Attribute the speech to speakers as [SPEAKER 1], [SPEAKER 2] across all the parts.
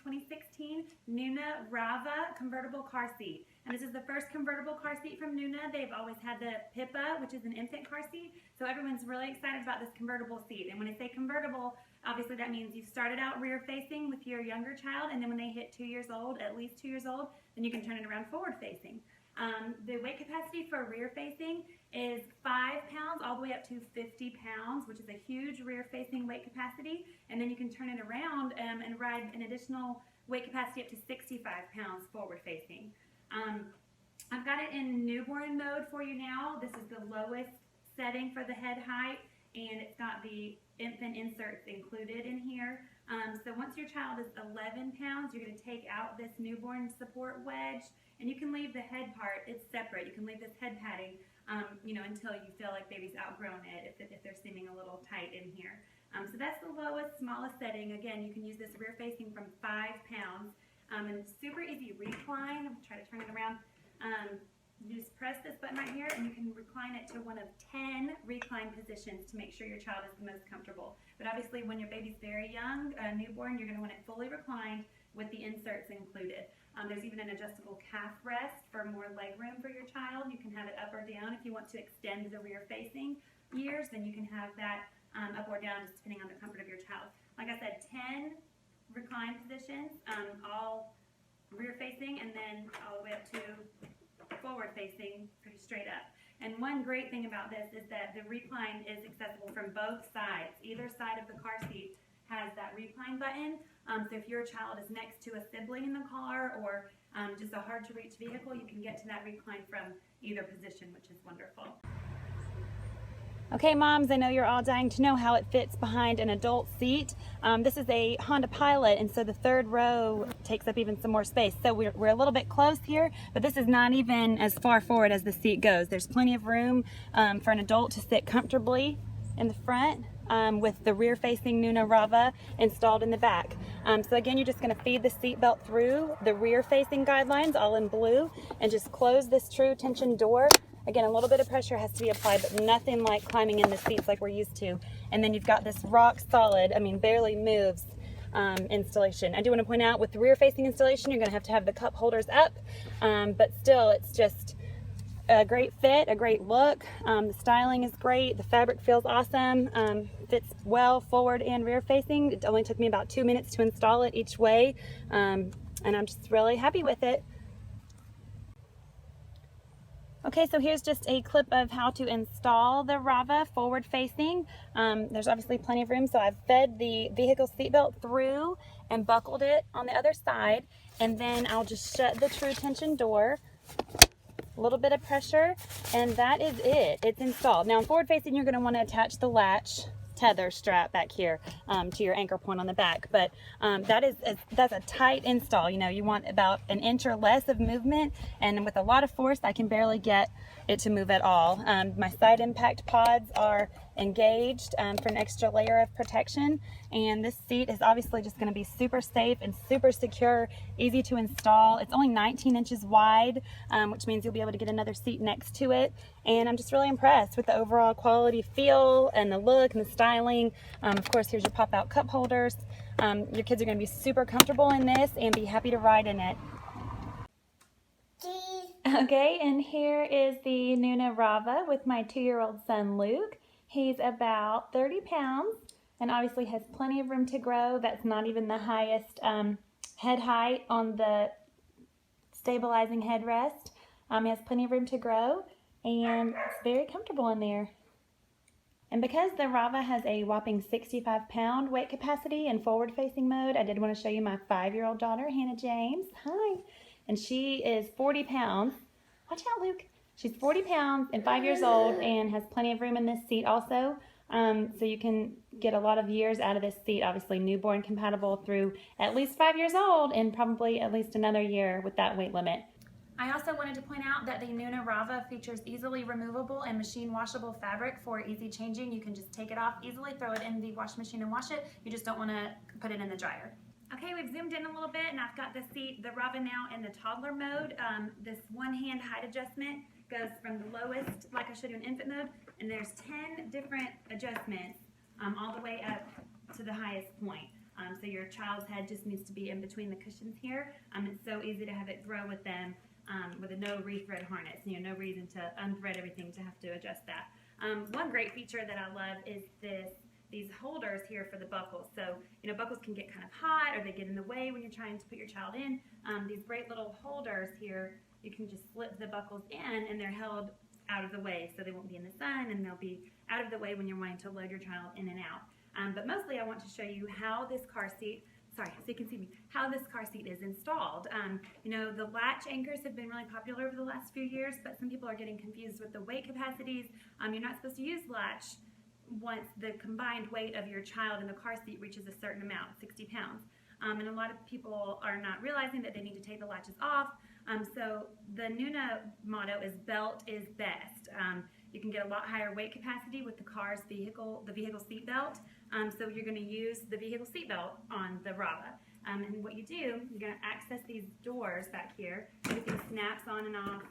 [SPEAKER 1] 2016 Nuna Rava Convertible car seat. And this is the first convertible car seat from Nuna. They've always had the Pippa, which is an infant car seat. So everyone's really excited about this convertible seat. And when I say convertible, obviously that means you started out rear facing with your younger child, and then when they hit 2 years old, at least 2 years old, then you can turn it around forward facing. The weight capacity for rear facing is 5 pounds all the way up to 50 pounds, which is a huge rear facing weight capacity. And then you can turn it around and ride an additional weight capacity up to 65 pounds forward facing. I've got it in newborn mode for you now. This is the lowest setting for the head height, and it's got the infant inserts included in here. So once your child is 11 pounds, you're going to take out this newborn support wedge, and you can leave the head part, it's separate. You can leave this head padding, until you feel like baby's outgrown it, if they're seeming a little tight in here. So that's the lowest, smallest setting. Again, you can use this rear facing from 5 pounds. And it's super easy recline. I'll try to turn it around. You just press this button right here, and you can recline it to one of 10 recline positions to make sure your child is the most comfortable. But obviously, when your baby's very young, newborn, you're going to want it fully reclined with the inserts included. There's even an adjustable calf rest for more leg room for your child. You can have it up or down. If you want to extend the rear facing years, then you can have that up or down, just depending on the comfort of your child. Like I said, 10 recline positions, all rear facing, and then all the way up to forward facing, pretty straight up. And one great thing about this is that the recline is accessible from both sides. Either side of the car seat has that recline button. So if your child is next to a sibling in the car, or just a hard to reach vehicle, you can get to that recline from either position, which is wonderful. Okay, moms, I know you're all dying to know how it fits behind an adult seat. This is a Honda Pilot, and so the third row takes up even some more space. So we're a little bit close here, but this is not even as far forward as the seat goes. There's plenty of room for an adult to sit comfortably in the front with the rear-facing Nuna Rava installed in the back. So again, you're just going to feed the seat belt through the rear-facing guidelines, all in blue, and just close this true tension door. Again, a little bit of pressure has to be applied, but nothing like climbing in the seats like we're used to. And then you've got this rock solid, barely moves installation. I do want to point out, with the rear-facing installation, you're going to have the cup holders up, but still, it's just a great fit, a great look. The styling is great. The fabric feels awesome. Fits well forward and rear-facing. It only took me about 2 minutes to install it each way, and I'm just really happy with it. Okay, so here's just a clip of how to install the Rava forward facing. There's obviously plenty of room, so I've fed the vehicle seatbelt through and buckled it on the other side, and then I'll just shut the true tension door. A little bit of pressure, and that is it. It's installed. Now, in forward facing, you're going to want to attach the latch tether strap back here to your anchor point on the back, but that's a tight install. You want about an inch or less of movement, and with a lot of force I can barely get it to move at all. My side impact pods are engaged for an extra layer of protection, and this seat is obviously just going to be super safe and super secure, easy to install. It's only 19 inches wide, which means you'll be able to get another seat next to it, and I'm just really impressed with the overall quality, feel, and the look and the styling. Of course, here's your pop-out cup holders. Your kids are going to be super comfortable in this and be happy to ride in it. Okay, and here is the Nuna Rava with my 2-year-old son Luke. He's about 30 pounds and obviously has plenty of room to grow. That's not even the highest head height on the stabilizing headrest. He has plenty of room to grow, and it's very comfortable in there. And because the Rava has a whopping 65-pound weight capacity in forward-facing mode, I did want to show you my 5-year-old daughter, Hannah James. Hi. And she is 40 pounds. Watch out, Luke. She's 40 pounds and 5 years old and has plenty of room in this seat also. So you can get a lot of years out of this seat, obviously newborn compatible through at least 5 years old, and probably at least another year with that weight limit. I also wanted to point out that the Nuna Rava features easily removable and machine washable fabric for easy changing. You can just take it off easily, throw it in the wash machine and wash it. You just don't want to put it in the dryer. Okay, we've zoomed in a little bit, and I've got the seat, the Rava, now in the toddler mode. This one-hand height adjustment goes from the lowest, like I showed you in infant mode, and there's 10 different adjustments all the way up to the highest point. So your child's head just needs to be in between the cushions here. It's so easy to have it grow with them with a no rethread harness. No reason to unthread everything to have to adjust that. One great feature that I love is these holders here for the buckles. So, buckles can get kind of hot or they get in the way when you're trying to put your child in. These great little holders here, you can just slip the buckles in and they're held out of the way so they won't be in the sun and they'll be out of the way when you're wanting to load your child in and out. But mostly I want to show you how this car seat, so you can see me, how this car seat is installed. The latch anchors have been really popular over the last few years, but some people are getting confused with the weight capacities. You're not supposed to use latch once the combined weight of your child in the car seat reaches a certain amount, 60 pounds. And a lot of people are not realizing that they need to take the latches off. So the Nuna motto is belt is best. You can get a lot higher weight capacity with the vehicle seat belt. So you're going to use the vehicle seat belt on the Rava. And what you do, you're going to access these doors back here. Everything snaps on and off,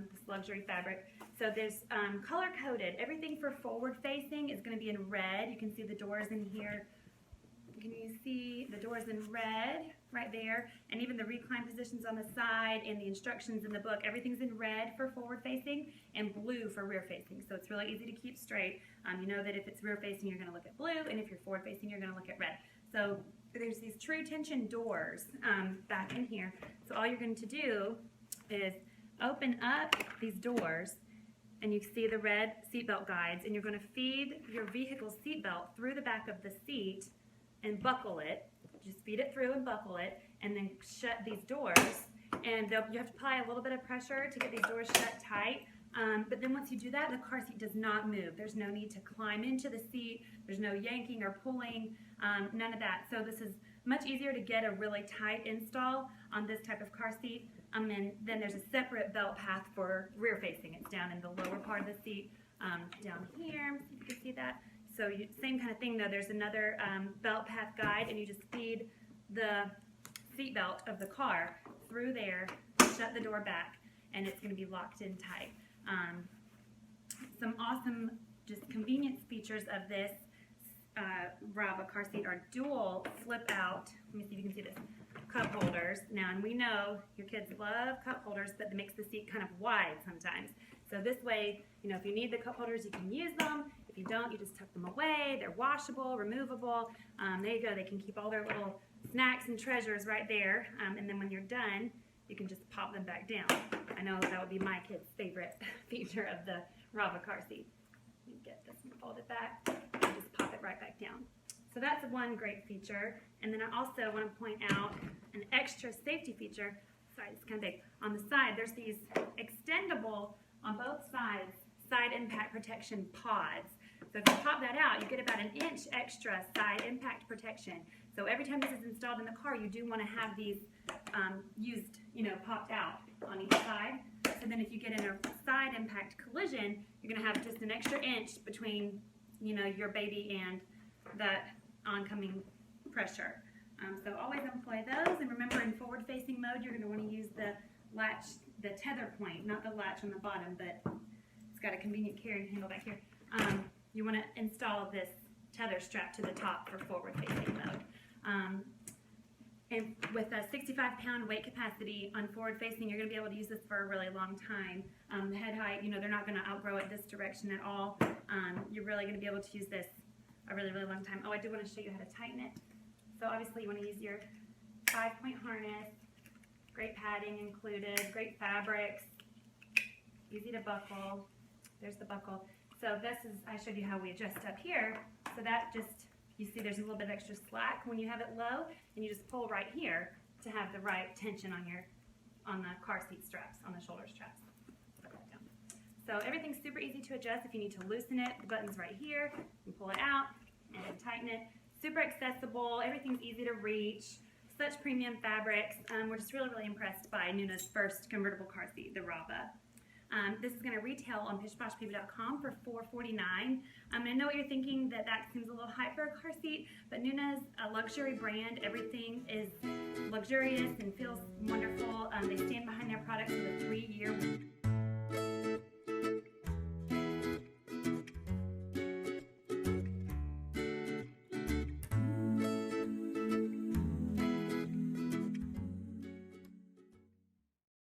[SPEAKER 1] this luxury fabric. So there's color-coded. Everything for forward-facing is going to be in red. You can see the doors in here. Can you see the doors in red right there? And even the recline positions on the side and the instructions in the book, everything's in red for forward-facing and blue for rear-facing. So it's really easy to keep straight. You know that if it's rear-facing, you're going to look at blue, and if you're forward-facing, you're going to look at red. So there's these true tension doors back in here. So all you're going to do is open up these doors, and you see the red seatbelt guides, and you're going to feed your vehicle seatbelt through the back of the seat and buckle it. Just feed it through and buckle it, and then shut these doors. And you have to apply a little bit of pressure to get these doors shut tight. But then once you do that, the car seat does not move. There's no need to climb into the seat. There's no yanking or pulling, none of that. So this is much easier to get a really tight install on this type of car seat. And then there's a separate belt path for rear facing. It's down in the lower part of the seat, down here, see if you can see that. So same kind of thing though, there's another belt path guide, and you just feed the seat belt of the car through there, shut the door back, and it's going to be locked in tight. Some awesome just convenience features of this Rava car seat are dual flip out, let me see if you can see this, cup holders. Now, and we know your kids love cup holders, but it makes the seat kind of wide sometimes. So this way, if you need the cup holders, you can use them. If you don't, you just tuck them away. They're washable, removable. There you go. They can keep all their little snacks and treasures right there. And then when you're done, you can just pop them back down. I know that would be my kid's favorite feature of the Rava car seat. You get this and fold it back, and just pop it right back down. So that's one great feature. And then I also want to point out an extra safety feature. Sorry, it's kind of big. On the side, there's these extendable, on both sides, side impact protection pods. So if you pop that out, you get about an inch extra side impact protection. So every time this is installed in the car, you do want to have these used, popped out on each side. So then if you get in a side impact collision, you're going to have just an extra inch between, your baby and that oncoming pressure. So always employ those, and remember in forward-facing mode, you're going to want to use the latch, the tether point, not the latch on the bottom, but it's got a convenient carrying handle back here. You want to install this tether strap to the top for forward-facing mode. And with a 65-pound weight capacity on forward-facing, you're going to be able to use this for a really long time. The head height, they're not going to outgrow it this direction at all. You're really going to be able to use this a really, really long time. Oh, I do want to show you how to tighten it. So obviously you want to use your 5-point harness, great padding included, great fabrics, easy to buckle. There's the buckle. So I showed you how we adjust up here. So that you see there's a little bit of extra slack when you have it low, and you just pull right here to have the right tension on the car seat straps, on the shoulder straps. Put that down. So everything's super easy to adjust. If you need to loosen it, the button's right here. You pull it out and then tighten it. Super accessible. Everything's easy to reach. Such premium fabrics. We're just really, really impressed by Nuna's first convertible car seat, the Rava. This is going to retail on pishposhbaby.com for $4.49. I know what you're thinking, that seems a little high for a car seat, but Nuna's a luxury brand. Everything is luxurious and feels wonderful. They stand behind their products with a 3-year